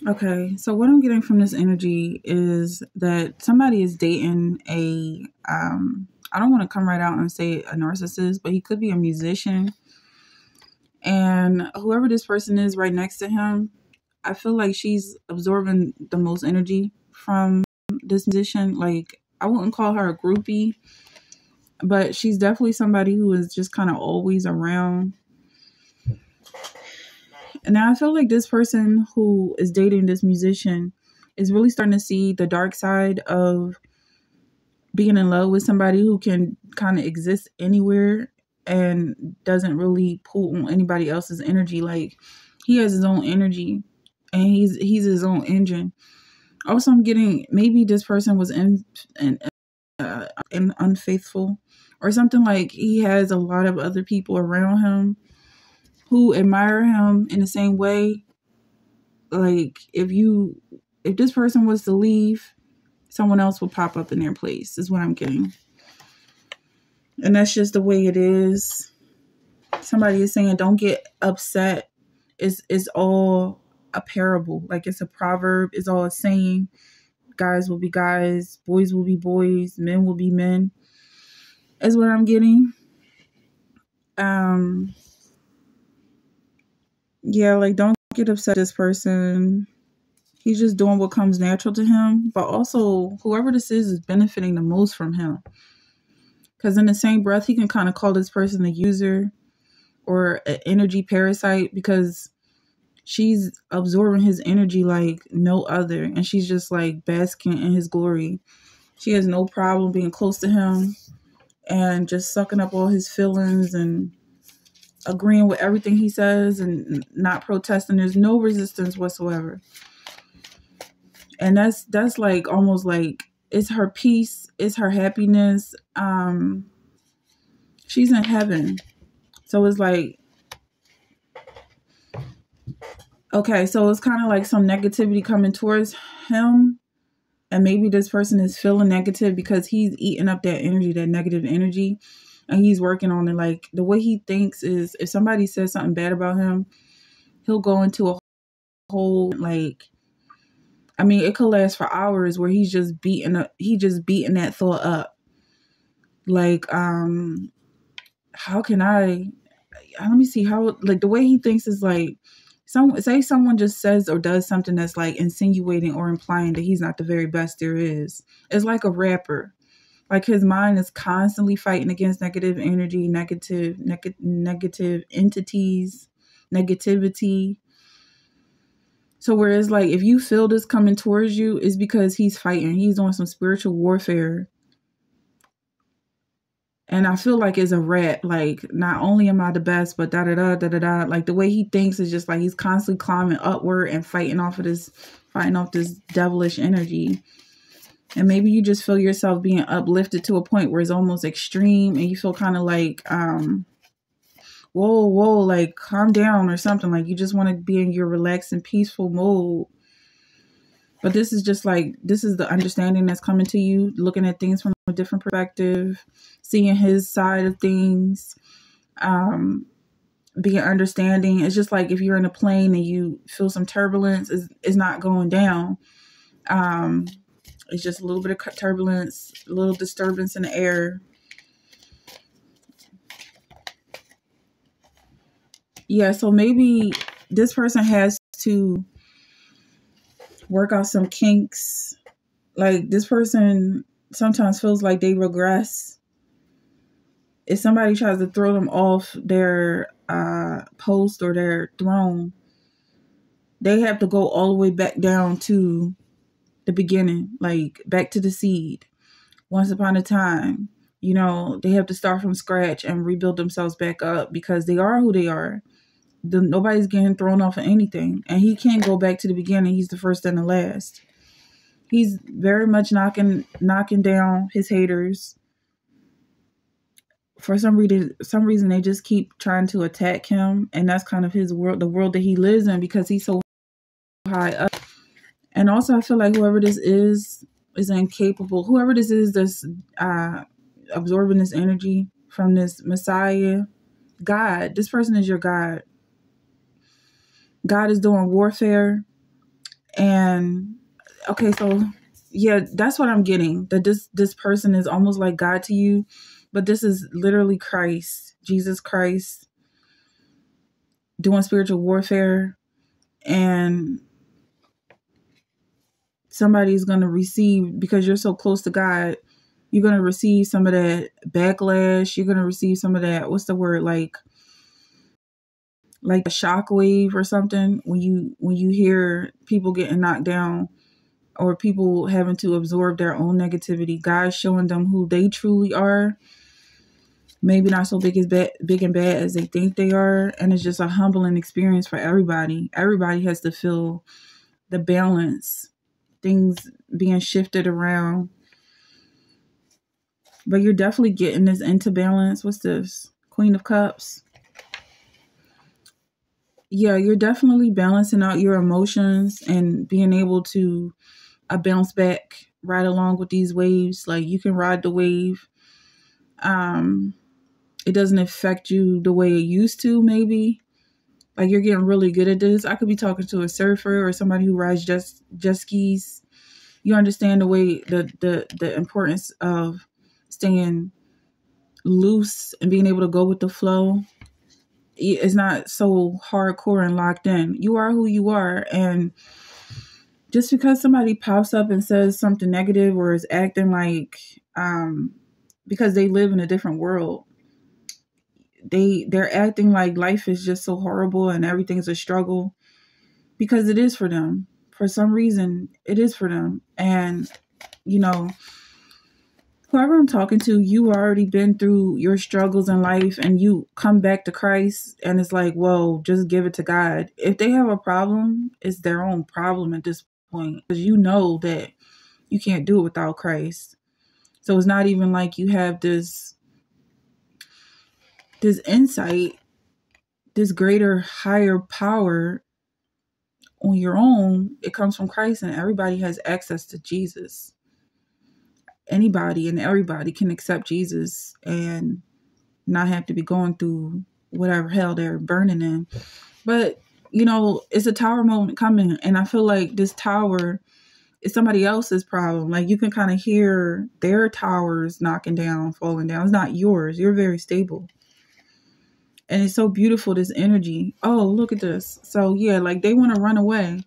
Okay, so what I'm getting from this energy is that somebody is dating I don't want to come right out and say a narcissist, but he could be a musician. And whoever this person is right next to him, I feel like she's absorbing the most energy from this musician. Like, I wouldn't call her a groupie, but she's definitely somebody who is just kind of always around. And now I feel like this person who is dating this musician is really starting to see the dark side of being in love with somebody who can kind of exist anywhere and doesn't really pull on anybody else's energy. Like, he has his own energy and he's his own engine. Also, I'm getting maybe this person was in unfaithful or something. Like, he has a lot of other people around him who admire him in the same way. Like, if this person was to leave, someone else will pop up in their place, is what I'm getting. And that's just the way it is. Somebody is saying, don't get upset. It's all a parable. Like, it's a proverb. It's all a saying. Guys will be guys. Boys will be boys. Men will be men. Is what I'm getting. Yeah, like, don't get upset at this person. He's just doing what comes natural to him. But also, whoever this is benefiting the most from him. Because in the same breath, he can kind of call this person a user or an energy parasite, because she's absorbing his energy like no other. And she's just like basking in his glory. She has no problem being close to him and just sucking up all his feelings and agreeing with everything he says and not protesting. There's no resistance whatsoever. And that's like almost like it's her peace, it's her happiness. She's in heaven. So it's like, okay, so it's kind of like some negativity coming towards him. And maybe this person is feeling negative because he's eating up that energy, that negative energy. And he's working on it. Like, the way he thinks is, if somebody says something bad about him, he'll go into a whole, like, I mean, it could last for hours where he's just beating that thought up. Like, how can let me see how, like, the way he thinks is like, someone just says or does something that's like insinuating or implying that he's not the very best there is. It's like a rapper. Like, his mind is constantly fighting against negative energy, negative entities, negativity. So whereas, like, if you feel this coming towards you, it's because he's fighting. He's doing some spiritual warfare. And I feel like it's a rap. Like, not only am I the best, but da-da-da. Like, the way he thinks is just like he's constantly climbing upward and fighting off this devilish energy. And maybe you just feel yourself being uplifted to a point where it's almost extreme and you feel kind of like, whoa, like, calm down or something. Like, you just want to be in your relaxed and peaceful mode. But this is just like, this is the understanding that's coming to you, looking at things from a different perspective, seeing his side of things, being understanding. It's just like if you're in a plane and you feel some turbulence, it's not going down. It's just a little bit of turbulence, a little disturbance in the air. Yeah, so maybe this person has to work out some kinks. Like, this person sometimes feels like they regress. If somebody tries to throw them off their post or their throne, they have to go all the way back down to the beginning, like back to the seed. Once upon a time, they have to start from scratch and rebuild themselves back up because they are who they are. Nobody's getting thrown off of anything. And he can't go back to the beginning. He's the first and the last. He's very much knocking down his haters. For some reason, they just keep trying to attack him. And that's kind of his world, the world that he lives in, because he's so high up. And also, I feel like whoever this is incapable. Whoever this is that's absorbing this energy from this Messiah, God, this person is your God. God is doing warfare, And okay, so yeah, that's what I'm getting. That this person is almost like God to you, but this is literally Christ, Jesus Christ, doing spiritual warfare, and somebody's going to receive, because you're so close to God, you're going to receive some of that backlash. You're going to receive some of that, what's the word, like a shockwave or something, when you hear people getting knocked down, or people having to absorb their own negativity. God showing them who they truly are. Maybe not so big and bad as they think they are. And it's just a humbling experience for everybody. Everybody has to feel the balance, things being shifted around. But you're definitely getting this into balance. What's this? Queen of Cups. Yeah, you're definitely balancing out your emotions and being able to bounce back right along with these waves. Like, you can ride the wave. It doesn't affect you the way it used to, maybe. Like, you're getting really good at this. I could be talking to a surfer or somebody who rides jet skis. You understand the way, the importance of staying loose and being able to go with the flow. It's not so hardcore and locked in. You are who you are. And just because somebody pops up and says something negative or is acting like, because they live in a different world, they're acting like life is just so horrible and everything's a struggle, because it is for them. For some reason, it is for them. And, whoever I'm talking to, you already been through your struggles in life, and you come back to Christ, and it's like, whoa, just give it to God. If they have a problem, it's their own problem at this point, because you know that you can't do it without Christ. So it's not even like you have this insight, this greater, higher power on your own. It comes from Christ, and everybody has access to Jesus. Anybody and everybody can accept Jesus and not have to be going through whatever hell they're burning in. But, it's a tower moment coming. And I feel like this tower is somebody else's problem. Like, you can kind of hear their towers knocking down, falling down. It's not yours. You're very stable. And it's so beautiful, this energy. Oh, look at this. So, yeah, like, they want to run away.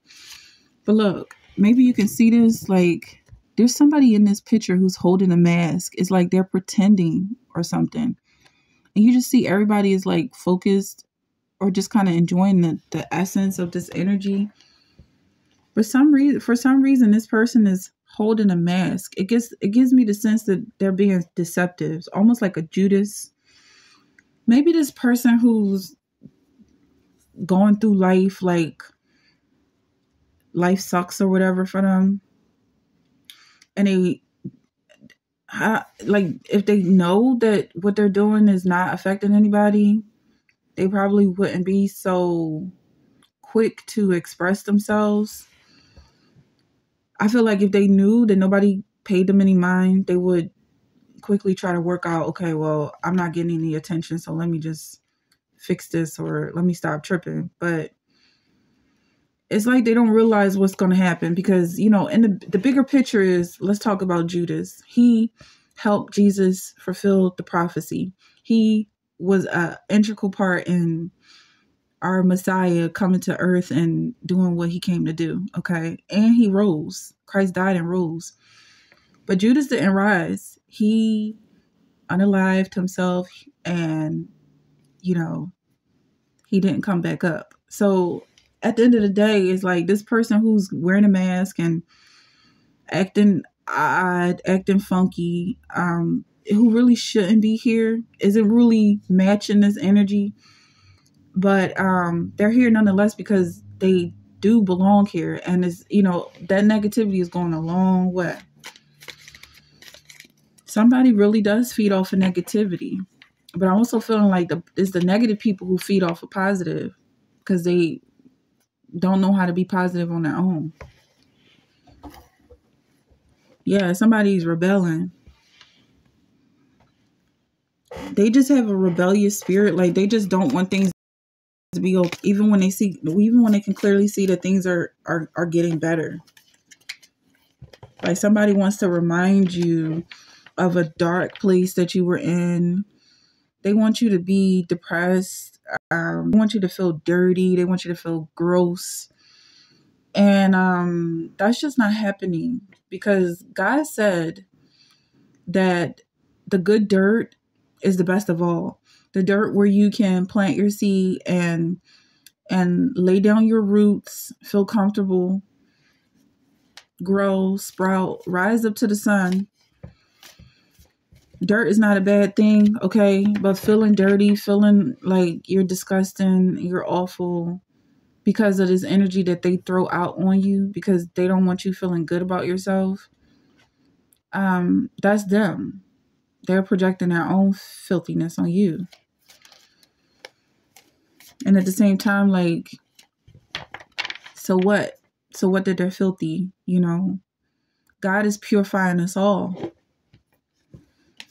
But look, maybe you can see this. Like, there's somebody in this picture who's holding a mask. It's like they're pretending or something. And you just see everybody is like focused or just kind of enjoying the essence of this energy. For some reason, this person is holding a mask. It gives me the sense that they're being deceptive, almost like a Judas. Maybe this person who's going through life, like life sucks or whatever for them. And if they know that what they're doing is not affecting anybody, they probably wouldn't be so quick to express themselves. I feel like if they knew that nobody paid them any mind, they would quickly try to work out, okay, well, I'm not getting any attention, so let me just fix this, or let me stop tripping. But it's like they don't realize what's going to happen, because, in the bigger picture is, let's talk about Judas. He helped Jesus fulfill the prophecy. He was an integral part in our Messiah coming to earth and doing what he came to do. Okay. And he rose. Christ died and rose. But Judas didn't rise. He unalived himself, and, he didn't come back up. So at the end of the day, it's like this person who's wearing a mask and acting odd, acting funky, who really shouldn't be here, isn't really matching this energy. But they're here nonetheless, because they do belong here. And it's, that negativity is going a long way. Somebody really does feed off of negativity. But I'm also feeling like it's the negative people who feed off of positive, because they don't know how to be positive on their own. Yeah, somebody's rebelling. They just have a rebellious spirit. Like, they just don't want things be okay, even when they can clearly see that things are getting better. Like somebody wants to remind you of a dark place that you were in. They want you to be depressed. They want you to feel dirty. They want you to feel gross. And that's just not happening, because God said that the good dirt is the best of all. The dirt where you can plant your seed and lay down your roots, feel comfortable, grow, sprout, rise up to the sun. Dirt is not a bad thing, okay? But feeling dirty, feeling like you're disgusting, you're awful because of this energy that they throw out on you because they don't want you feeling good about yourself. That's them. They're projecting their own filthiness on you. And at the same time, like, so what? So what that they're filthy, you know? God is purifying us all.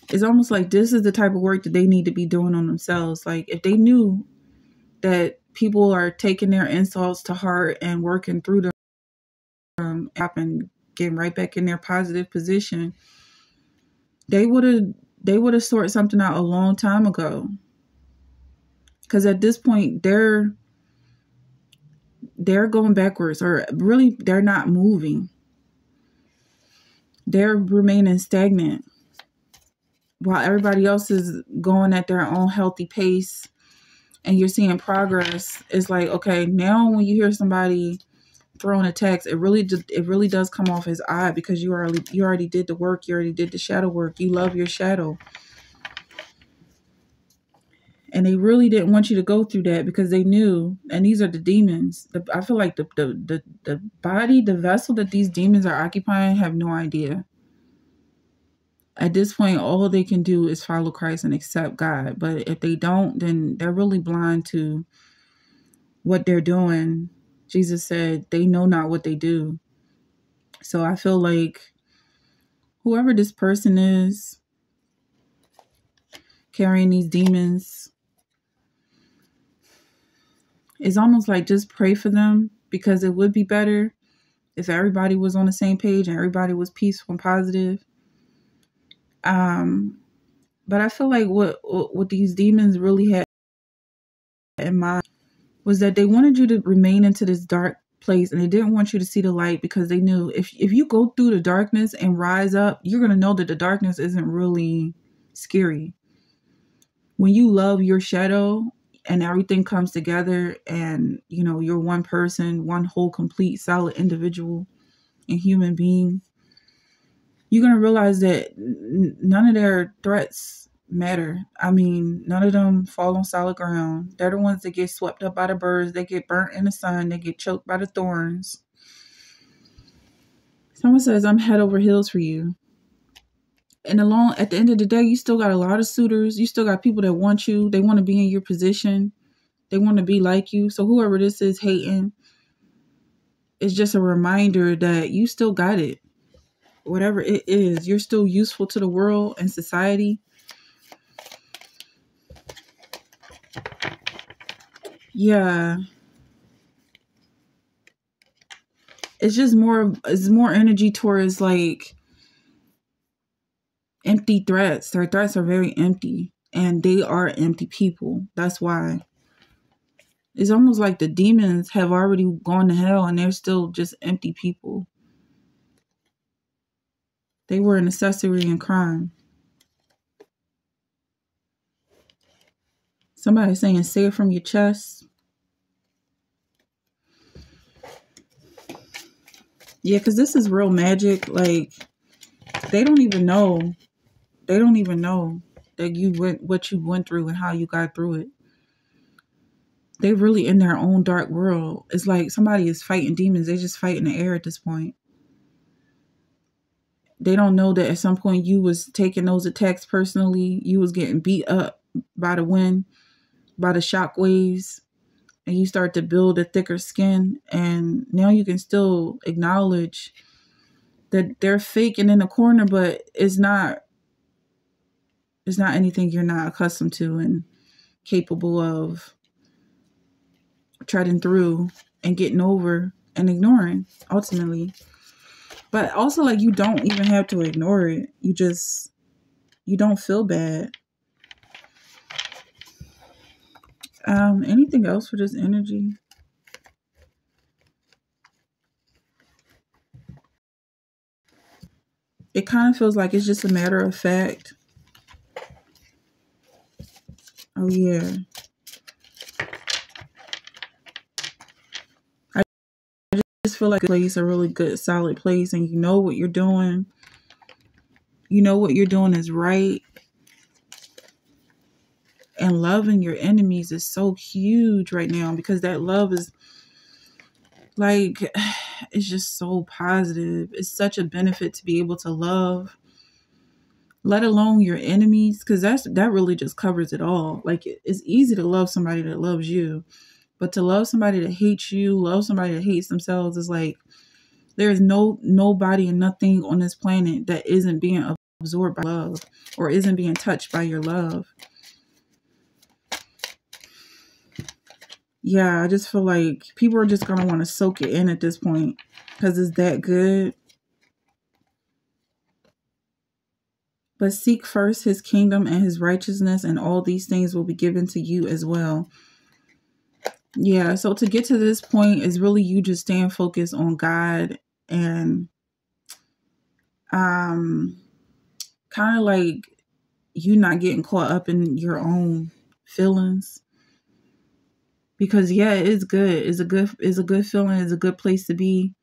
It's almost like this is the type of work that they need to be doing on themselves. Like if they knew that people are taking their insults to heart and working through them and getting right back in their positive position, they would have sorted something out a long time ago. Because at this point, they're going backwards, or really they're not moving. They're remaining stagnant while everybody else is going at their own healthy pace and you're seeing progress. It's like, okay, now when you hear somebody throwing a text, it really does come off as odd because you already did the work. You already did the shadow work. You love your shadow. And they really didn't want you to go through that because they knew, and these are the demons. I feel like the body, the vessel that these demons are occupying have no idea. At this point, all they can do is follow Christ and accept God. But if they don't, then they're really blind to what they're doing. Jesus said they know not what they do. So I feel like whoever this person is carrying these demons, it's almost like just pray for them, because it would be better if everybody was on the same page and everybody was peaceful and positive. But I feel like what these demons really had in mind was that they wanted you to remain into this dark place, and they didn't want you to see the light, because they knew if you go through the darkness and rise up, you're going to know that the darkness isn't really scary. When you love your shadow and everything comes together and, you know, you're one person, one whole, complete, solid individual and human being, you're going to realize that none of their threats matter. I mean, none of them fall on solid ground. They're the ones that get swept up by the birds. They get burnt in the sun. They get choked by the thorns. Someone says, I'm head over heels for you. And at the end of the day, you still got a lot of suitors. You still got people that want you. They want to be in your position. They want to be like you. So whoever this is hating, it's just a reminder that you still got it. Whatever it is, you're still useful to the world and society. Yeah. It's more energy towards like empty threats. Their threats are very empty, and they are empty people. That's why. It's almost like the demons have already gone to hell and they're still just empty people. They were an accessory in crime. Somebody saying, say it from your chest. Yeah, because this is real magic. Like, they don't even know. They don't even know that what you went through and how you got through it. They really in their own dark world. It's like somebody is fighting demons. They just fight in the air at this point. They don't know that at some point you was taking those attacks personally. You was getting beat up by the wind, by the shock waves, and you start to build a thicker skin. And now you can still acknowledge that they're faking in the corner, but it's not anything you're not accustomed to and capable of treading through and getting over and ignoring ultimately. But also, like, you don't even have to ignore it. You don't feel bad. Anything else for this energy? It kind of feels like it's just a matter of fact. Oh, yeah. I just feel like it's a really good, solid place, and you know what you're doing. You know what you're doing is right. And loving your enemies is so huge right now, because that love is like, it's just so positive. It's such a benefit to be able to love, let alone your enemies, because that really just covers it all. Like, it's easy to love somebody that loves you, but to love somebody that hates you, love somebody that hates themselves, is like, there's nobody and nothing on this planet that isn't being absorbed by love or isn't being touched by your love. Yeah, I just feel like people are just going to want to soak it in at this point because it's that good. But seek first his kingdom and his righteousness, and all these things will be given to you as well. Yeah, so to get to this point is really you just staying focused on God and kind of like you not getting caught up in your own feelings. Because yeah, it's good. It's a good feeling. It's a good place to be.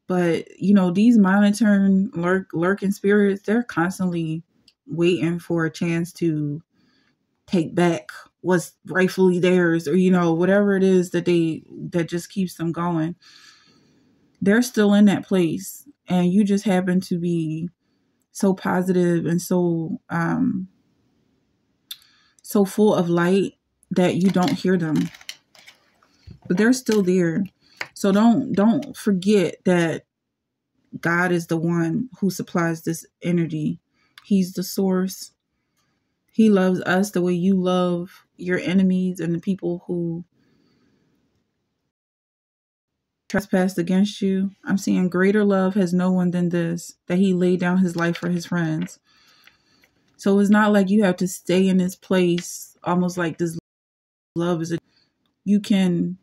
But you know, these monitoring lurking spirits, they're constantly waiting for a chance to take back what's rightfully theirs, or you know, whatever it is that just keeps them going. They're still in that place, and you just happen to be so positive and so so full of light that you don't hear them. But they're still there. So don't forget that God is the one who supplies this energy. He's the source. He loves us the way you love your enemies and the people who trespassed against you. I'm seeing greater love has no one than this, that he laid down his life for his friends. So it's not like you have to stay in this place almost like this love is you can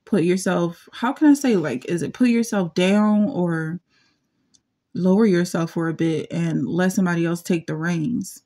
put yourself, how can I say, like, is it put yourself down or lower yourself for a bit and let somebody else take the reins?